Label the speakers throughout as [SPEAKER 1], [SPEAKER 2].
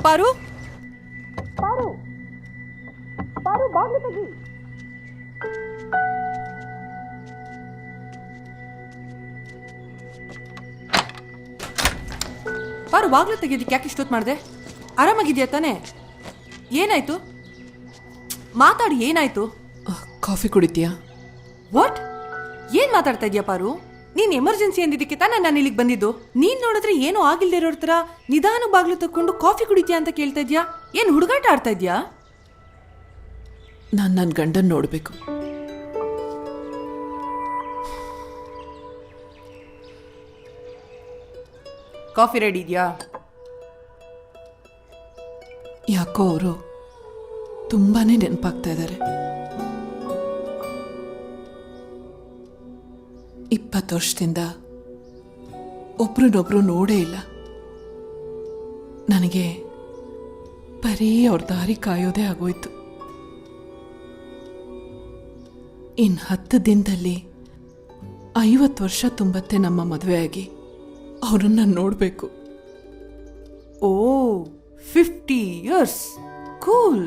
[SPEAKER 1] ಪಾರು ಪಾರು ಪಾರು ಬಾಗಿಲು ತೆಗಿ. ಪಾರು ಬಾಗಿಲು ತೆಗಿಯೋದಕ್ಕೆ ಯಾಕೆ ಇಷ್ಟೊತ್ತು ಮಾಡಿದೆ? ಆರಾಮಾಗಿದೆಯಾ ತಾನೇ? ಏನಾಯ್ತು? ಮಾತಾಡಿ, ಏನಾಯ್ತು?
[SPEAKER 2] ಕಾಫಿ ಕುಡಿತೀಯಾ?
[SPEAKER 1] ವಾಟ್? ಏನ್ ಮಾತಾಡ್ತಾ ಇದೀಯಾ ಪಾರು? ನೀನ್ ಎಮರ್ಜೆನ್ಸಿ ಅಂದಿದ್ದಕ್ಕೆ ತಾನೇ ನಾನು ಇಲ್ಲಿಗೆ ಬಂದಿದ್ದು. ನೀನ್ ನೋಡಿದ್ರೆ ಏನೂ ಆಗಿಲ್ದೇ ಇರೋ ಥರ ನಿಧಾನ ಬಾಗ್ಲು ತಕೊಂಡು ಕಾಫಿ ಕುಡಿತೀಯಾ ಅಂತ ಕೇಳ್ತಾ ಇದ್ಯಾ? ಏನ್ ಹುಡುಗಾಟ ಆಡ್ತಾ ಇದ್ಯಾ?
[SPEAKER 2] ನಾನು ನನ್ನ ಗಂಡನ್ ನೋಡಬೇಕು.
[SPEAKER 1] ಕಾಫಿ ರೆಡಿ ಇದೆಯಾ?
[SPEAKER 2] ಯಾಕೋ ಅವರು ತುಂಬಾನೇ ನೆನಪಾಗ್ತಾ ಇದ್ದಾರೆ. 20 ವರ್ಷದಿಂದ ಒಬ್ರನ್ನೊಬ್ರು ನೋಡೇ ಇಲ್ಲ. ನನಗೆ ಬರೀ ಅವ್ರ ದಾರಿ ಕಾಯೋದೇ ಆಗೋಯ್ತು. ಇನ್ನು 10 ದಿನದಲ್ಲಿ 50 ವರ್ಷ ತುಂಬತ್ತೆ ನಮ್ಮ ಮದುವೆ ಆಗಿ. ಅವರನ್ನ ನೋಡಬೇಕು.
[SPEAKER 1] ಓ, 50 years. ಕೂಲ್.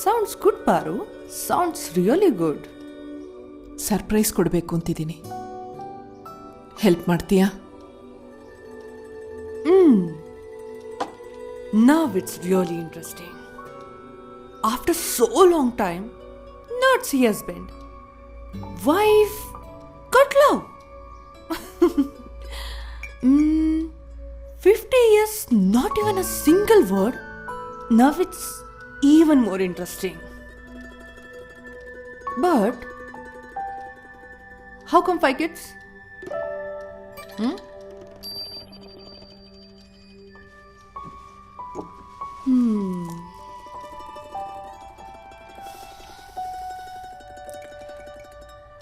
[SPEAKER 1] ಸೌಂಡ್ಸ್ ಗುಡ್ ಪಾರು. Sounds really good.
[SPEAKER 2] ಸರ್ಪ್ರೈಸ್ ಕೊಡಬೇಕು ಅಂತಿದ್ದೀನಿ. ಹೆಲ್ಪ್ ಮಾಡ್ತೀಯಾ?
[SPEAKER 1] Now it's really interesting. After so long time, not see husband, wife, got love. 50 years, not even a single word. Now it's even more interesting. But how come 5 kids?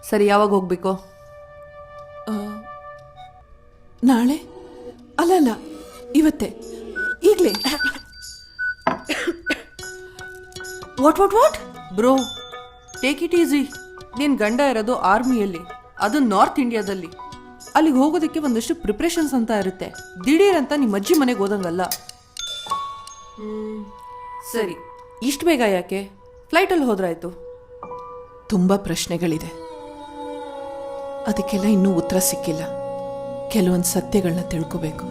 [SPEAKER 1] ಸರಿ, ಯಾವಾಗ ಹೋಗ್ಬೇಕು?
[SPEAKER 2] ನಾಳೆ? ಅಲ್ಲ, ಇವತ್ತೇ, ಈಗಲೇ.
[SPEAKER 1] What bro, take it easy. ನಿನ್ ಗಂಡ ಇರೋದು ಆರ್ಮಿಯಲ್ಲಿ, ಅದು ನಾರ್ತ್ ಇಂಡಿಯಾದಲ್ಲಿ. ಅಲ್ಲಿಗೆ ಹೋಗೋದಕ್ಕೆ ಒಂದಷ್ಟು ಪ್ರಿಪ್ರೇಷನ್ಸ್ ಅಂತ ಇರುತ್ತೆ. ದಿಢೀರಂತ ನಿಮ್ಮ ಅಜ್ಜಿ ಮನೆಗೆ ಹೋದಂಗಲ್ಲ. ಸರಿ, ಇಷ್ಟು ಬೇಗ ಯಾಕೆ? ಫ್ಲೈಟಲ್ಲಿ ಹೋದ್ರಾಯ್ತು.
[SPEAKER 2] ತುಂಬ ಪ್ರಶ್ನೆಗಳಿದೆ, ಅದಕ್ಕೆಲ್ಲ ಇನ್ನೂ ಉತ್ತರ ಸಿಕ್ಕಿಲ್ಲ. ಕೆಲವೊಂದು ಸತ್ಯಗಳನ್ನ ತಿಳ್ಕೋಬೇಕು.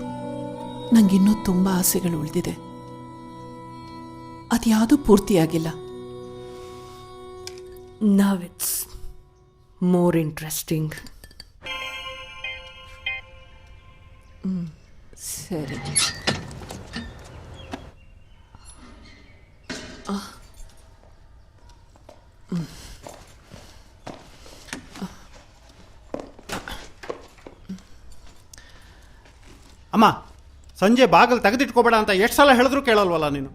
[SPEAKER 2] ನಂಗಿನ್ನೂ ತುಂಬ ಆಸೆಗಳು ಉಳಿದಿದೆ, ಅದ್ಯಾವುದೂ ಪೂರ್ತಿಯಾಗಿಲ್ಲ.
[SPEAKER 1] Now it's more interesting.
[SPEAKER 2] ಸರಿ.
[SPEAKER 3] ಅಮ್ಮ, ಸಂಜೆ ಬಾಗಿಲು ತೆಗೆದಿಟ್ಕೋಬೇಡ ಅಂತ ಎಷ್ಟು ಸಲ ಹೇಳಿದ್ರು ಕೇಳಲ್ವಲ್ಲ ನೀನು?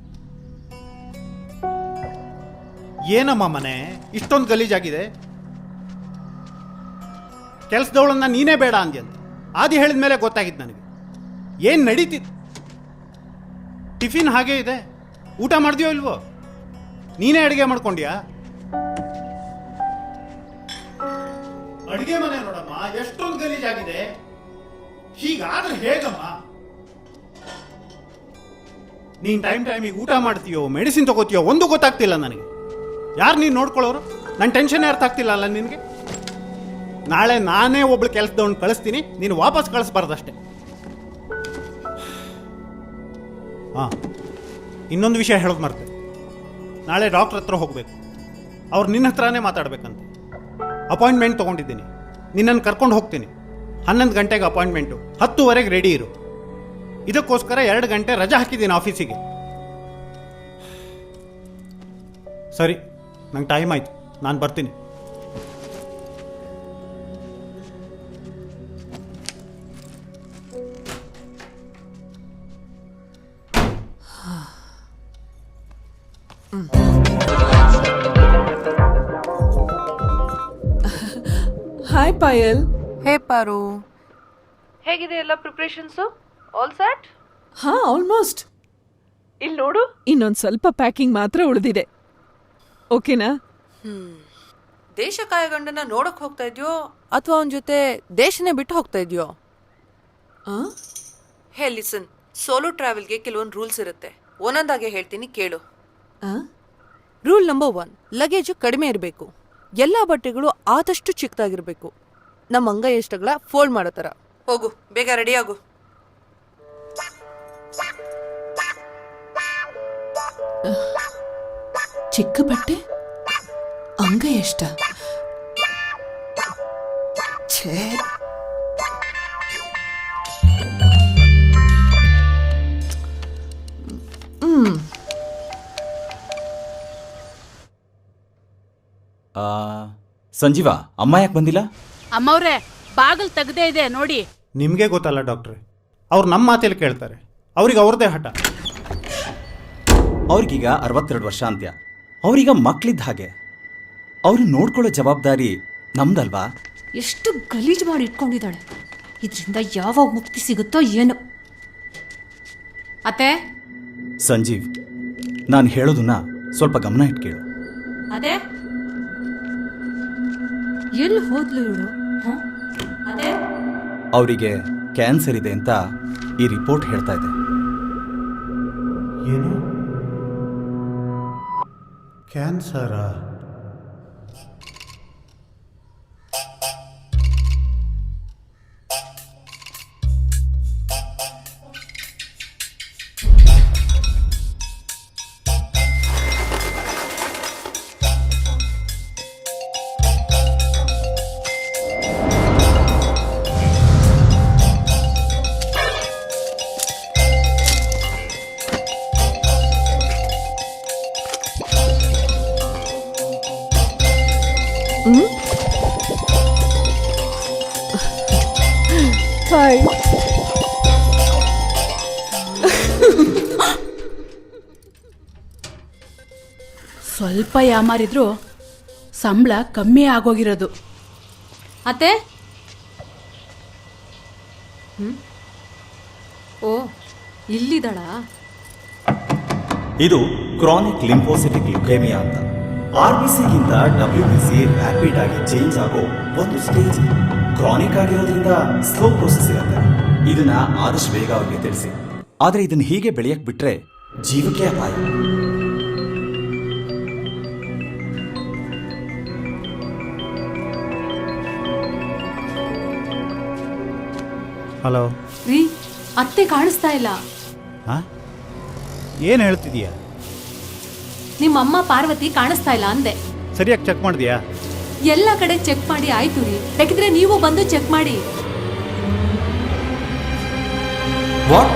[SPEAKER 3] ಏನಮ್ಮ ಮನೆ ಇಷ್ಟೊಂದು ಗಲೀಜಾಗಿದೆ? ಕೆಲಸದವಳನ್ನ ನೀನೇ ಬೇಡ ಅಂದ್ಯಂತ ಆದಿ ಹೇಳಿದ ಮೇಲೆ ಗೊತ್ತಾಗಿತ್ತು ನನಗೆ. ಏನು ನಡೀತಿತ್ತು? ಟಿಫಿನ್ ಹಾಗೆ ಇದೆ, ಊಟ ಮಾಡಿದ್ಯೋ ಇಲ್ವೋ? ನೀನೇ ಅಡುಗೆ ಮಾಡ್ಕೊಂಡ್ಯಾ? ಅಡುಗೆ ಮನೆ ನೋಡಮ್ಮ ಎಷ್ಟೊಂದು ಗಲೀಜಾಗಿದೆ. ಹೀಗಾದ್ರೆ ಹೇಗಮ್ಮ? ನೀನ್ ಟೈಮಿಗೆ ಊಟ ಮಾಡ್ತೀಯೋ ಮೆಡಿಸಿನ್ ತಗೋತೀಯೋ ಒಂದು ಗೊತ್ತಾಗ್ತಿಲ್ಲ ನನಗೆ. ಯಾರು ನೀನು ನೋಡ್ಕೊಳ್ಳೋರು? ನನ್ನ ಟೆನ್ಷನ್ ಅರ್ಥ ಆಗ್ತಿಲ್ಲ ಅಲ್ಲ ನಿನಗೆ? ನಾಳೆ ನಾನೇ ಒಬ್ಳು ಕೆಲಸದವನ್ನ ಕಳಿಸ್ತೀನಿ, ನೀನು ವಾಪಸ್ ಕಳಿಸ್ಬಾರ್ದಷ್ಟೇ. ಹಾಂ, ಇನ್ನೊಂದು ವಿಷಯ ಹೇಳೋದು ಮರ್ತೆ. ನಾಳೆ ಡಾಕ್ಟ್ರ್ ಹತ್ರ ಹೋಗಬೇಕು. ಅವ್ರು ನಿನ್ನ ಹತ್ರನೇ ಮಾತಾಡ್ಬೇಕಂತ. ಅಪಾಯಿಂಟ್ಮೆಂಟ್ ತೊಗೊಂಡಿದ್ದೀನಿ, ನಿನ್ನನ್ನು ಕರ್ಕೊಂಡು ಹೋಗ್ತೀನಿ. 11 ಗಂಟೆಗೆ ಅಪಾಯಿಂಟ್ಮೆಂಟು, 10:30 ರೆಡಿ ಇರು. ಇದಕ್ಕೋಸ್ಕರ 2 ಗಂಟೆ ರಜಾ ಹಾಕಿದ್ದೀನಿ ಆಫೀಸಿಗೆ. ಸರಿ, ನಂಗೆ ಟೈಮ್ ಆಯಿತು, ನಾನು ಬರ್ತೀನಿ.
[SPEAKER 2] ಹಾಯ್ ಪಾಯಲ್.
[SPEAKER 1] ಹೇ ಪಾರು, ಹೇಗಿದೆ ಎಲ್ಲ ಪ್ರಿಪ್ರೇಷನ್ಸು? All set?
[SPEAKER 2] ಹಾ, ಆಲ್ಮೋಸ್ಟ್. ಇಲ್ಲಿ ನೋಡು, ಇನ್ನೊಂದು ಸ್ವಲ್ಪ ಪ್ಯಾಕಿಂಗ್ ಮಾತ್ರ ಉಳಿದಿದೆ. ಓಕೆನಾ?
[SPEAKER 1] ದೇಶ ಕಾಯಗಂಡನ ನೋಡಕ್ ಹೋಗ್ತಾ ಇದೆಯೋ ಅಥವಾ ಅವನ ಜೊತೆ ದೇಶನೇ ಬಿಟ್ಟು ಹೋಗ್ತಾ ಇದೆಯೋ? ಹೇ ಲಿಸನ್, ಸೋಲೋ ಟ್ರಾವೆಲ್ಗೆ ಕೆಲವೊಂದು ರೂಲ್ಸ್ ಇರುತ್ತೆ, ಒಂದೊಂದಾಗೆ ಹೇಳ್ತೀನಿ ಕೇಳು.
[SPEAKER 2] ಆ?
[SPEAKER 1] ರೂಲ್ ನಂಬರ್ 1, ಲಗೇಜು ಕಡಿಮೆ ಇರಬೇಕು. ಎಲ್ಲ ಬಟ್ಟೆಗಳು ಆದಷ್ಟು ಚಿಕ್ಕದಾಗಿರ್ಬೇಕು. ನಮ್ಮ ಅಂಗೈಯಷ್ಟಗಳ ಫೋಲ್ಡ್ ಮಾಡೋ ಥರ. ಹೋಗು, ಬೇಗ ರೆಡಿ ಆಗು.
[SPEAKER 2] ಚಿಕ್ಕ ಬಟ್ಟೆ ಅಂಗ ಎಷ್ಟ? ಛೇ,
[SPEAKER 4] ಸಂಜೀವ, ಅಮ್ಮ ಯಾಕೆ ಬಂದಿಲ್ಲ?
[SPEAKER 5] ಅಮ್ಮವ್ರೆ, ಬಾಗಿಲು ತೆಗ್ದೇ ಇದೆ ನೋಡಿ.
[SPEAKER 3] ನಿಮಗೆ ಗೊತ್ತಲ್ಲ ಡಾಕ್ಟ್ರೆ, ಅವ್ರು ನಮ್ಮ ಮಾತೇಲಿ ಕೇಳ್ತಾರೆ. ಅವ್ರಿಗೆ ಅವ್ರದ್ದೇ ಹಠ.
[SPEAKER 4] ಅವ್ರಿಗೀಗ 62 ವರ್ಷ ಅಂತ್ಯ. ಅವ್ರೀಗ ಮಕ್ಳಿದ್ದ ಹಾಗೆ. ಅವ್ರು ನೋಡ್ಕೊಳ್ಳೋ ಜವಾಬ್ದಾರಿ ನಮ್ದಲ್ವಾ?
[SPEAKER 6] ಎಷ್ಟು ಗಲೀಜು ಮಾಡಿ ಇಟ್ಕೊಂಡಿದ್ದಾಳೆ. ಇದರಿಂದ ಯಾವಾಗ ಮುಕ್ತಿ ಸಿಗುತ್ತೋ ಏನೋ. ಅತ್ತೆ,
[SPEAKER 4] ಸಂಜೀವ್, ನಾನು ಹೇಳೋದನ್ನ ಸ್ವಲ್ಪ ಗಮನ ಇಟ್ಟು ಕೇಳು.
[SPEAKER 6] ಅದೇ ಎಲ್ಲಿ ಹೋದ್ಲು ಇವಳು? ಅದೇ
[SPEAKER 4] ಅವರಿಗೆ ಕ್ಯಾನ್ಸರ್ ಇದೆ ಅಂತ ಈ ರಿಪೋರ್ಟ್ ಹೇಳ್ತಾ ಇದೆ.
[SPEAKER 3] ಏನು ಕ್ಯಾನ್ಸರಾ?
[SPEAKER 2] ಹಾಯ್.
[SPEAKER 5] ಸ್ವಲ್ಪ ಯಾಮಾರಿದ್ರು ಸಂಬಳ ಕಮ್ಮಿ ಆಗೋಗಿರೋದು.
[SPEAKER 6] ಅತ್ತೆ. ಓ, ಇಲ್ಲಿದ್ದಾಳಾ?
[SPEAKER 4] ಇದು ಕ್ರಾನಿಕ್ ಲಿಂಫೋಸಿಟಿಕ್ ಲ್ಯುಕೇಮಿಯಾ ಅಂತ. RBCಗಿಂತ WBC ರ್ಯಾಪಿಡ್ ಆಗಿ ಚೇಂಜ್ ಆಗೋ ಒಂದು ಸ್ಟೇಜ್. ಕ್ರಾನಿಕ್ ಆಗಿರೋದ್ರಿಂದ ಸ್ಲೋ ಪ್ರೋಸೆಸ್ ಇರುತ್ತೆ. ಇದನ್ನ ಆದಷ್ಟು ಬೇಗ ಅವ್ರಿಗೆ ತಿಳಿಸಿ. ಆದ್ರೆ ಇದನ್ನ ಹೀಗೆ ಬೆಳೆಯಕ್ ಬಿಟ್ರೆ ಜೀವಕ್ಕೆ ಅಪಾಯ.
[SPEAKER 3] ಹಲೋ
[SPEAKER 6] ರೀ, ಅತ್ತೆ ಕಾಣಿಸ್ತಾ ಇಲ್ಲ.
[SPEAKER 3] ಹಾಂ, ಏನು ಹೇಳ್ತಿದೀಯಾ?
[SPEAKER 6] ನಿಮ್ಮಮ್ಮ ಪಾರ್ವತಿ ಕಾಣಿಸ್ತಾ ಇಲ್ಲ ಅಂದೆ.
[SPEAKER 3] ಸರಿಯಾಗಿ ಚೆಕ್ ಮಾಡಿದ್ಯಾ?
[SPEAKER 6] ಎಲ್ಲ ಕಡೆ ಚೆಕ್ ಮಾಡಿ ಆಯ್ತು ರೀ. ಬೇಕಿದ್ರೆ ನೀವು ಬಂದು ಚೆಕ್ ಮಾಡಿ.
[SPEAKER 7] ವಾಟ್?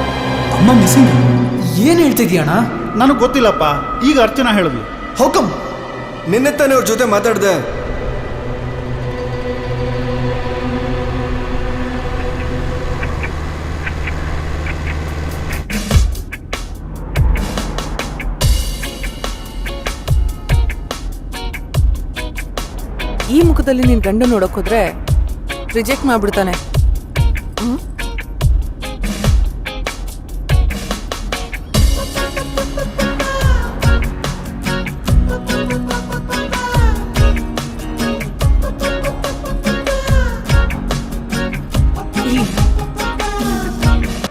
[SPEAKER 7] ಅಮ್ಮ ಮಿಸ್ಸಿಂಗ್? ಏನು ಹೇಳ್ತಿದ್ಯಣ್ಣ?
[SPEAKER 3] ನನಗೆ ಗೊತ್ತಿಲ್ಲಪ್ಪ, ಈಗ ಅರ್ಚನಾ ಹೇಳಿದ್ಲು.
[SPEAKER 7] ಹೌಕಮ್? ನಿನ್ನೆ ತಾನೇ ಅವ್ರ ಜೊತೆ ಮಾತಾಡ್ದೆ.
[SPEAKER 1] ಈ ಮುಖದಲ್ಲಿ ನಿನ್ ಗಂಡ ನೋಡಕ್ ಹೋದ್ರೆ ರಿಜೆಕ್ಟ್ ಮಾಡ್ಬಿಡ್ತಾನೆ.